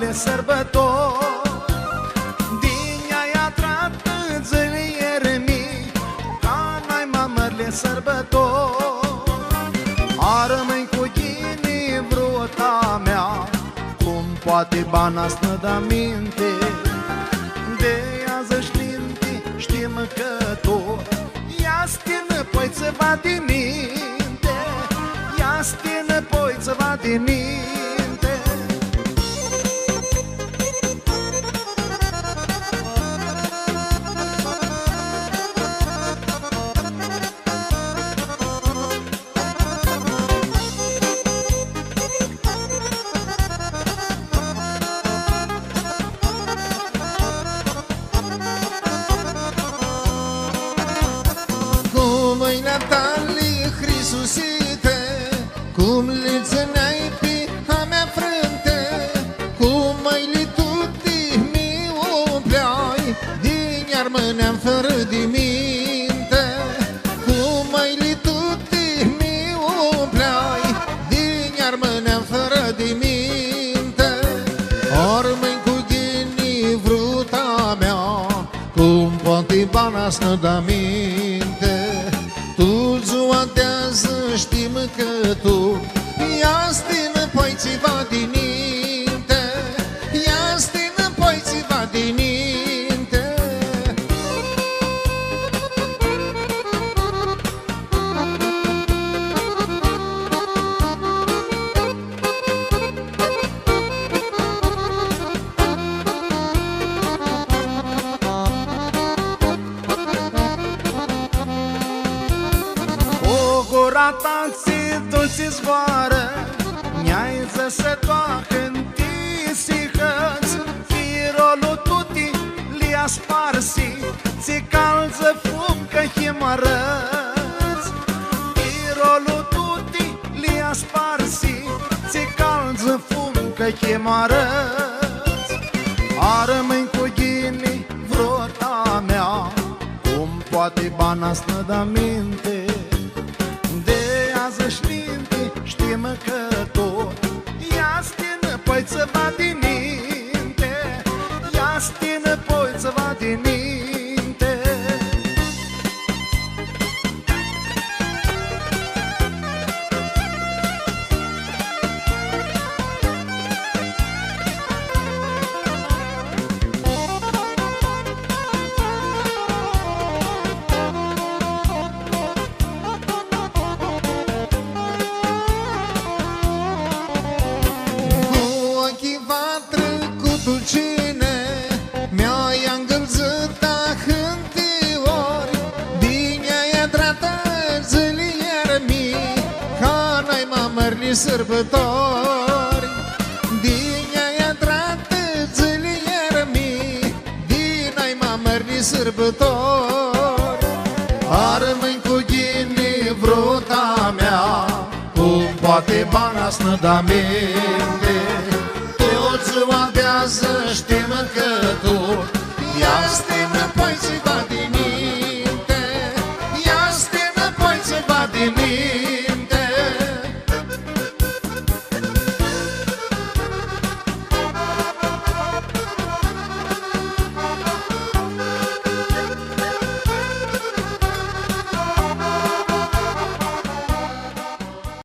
de sărbători, din ea trat zile mii, ca n-ai mamările sărbători. A rămâi cu ghini vruta mea, cum poate bana să da minte. De azi șlinti, știm că tu ia stină, poi ți va din minte. Ia stină, poi ți va din minte. Mâinea tale, Hristusite, cum le țineai pe a mea frânte, cum mâinile tuti mi umpleai, din iar mâneam fără de minte. Cum mâinile tuti mi umpleai, din iar mâneam fără de minte. Or mâini cu ghini vruta mea, cum poate bana să da minte. Tu zuatează, știm că tu ia stină, poi ți va din minte. Ia stină, poi ți va din minte. Gura ta ți dulci zboară, ne-ai zăsătoa hânti-si hăți, firolul tuti li-a sparsi, ți calză fum că himarăți. Firolul tuti li-a sparsi, ți calză fum că himarăți. A rămâi cu ghini vrota mea, cum poate bana să da minte. Știm că tu ia stină, poi ți va din minte. Ia stină, poi ți va din minte. Dulcine, mi-ai îngălzit a hântiori, din ea drată zilier mi, ca n-ai mamărli sărbători. Din ea drată zilier mi, din ai mamărli sărbători. A rămâi cu ghini vruta mea, cum poate bana să da minte. Ziua de azi știm că tu ia stină,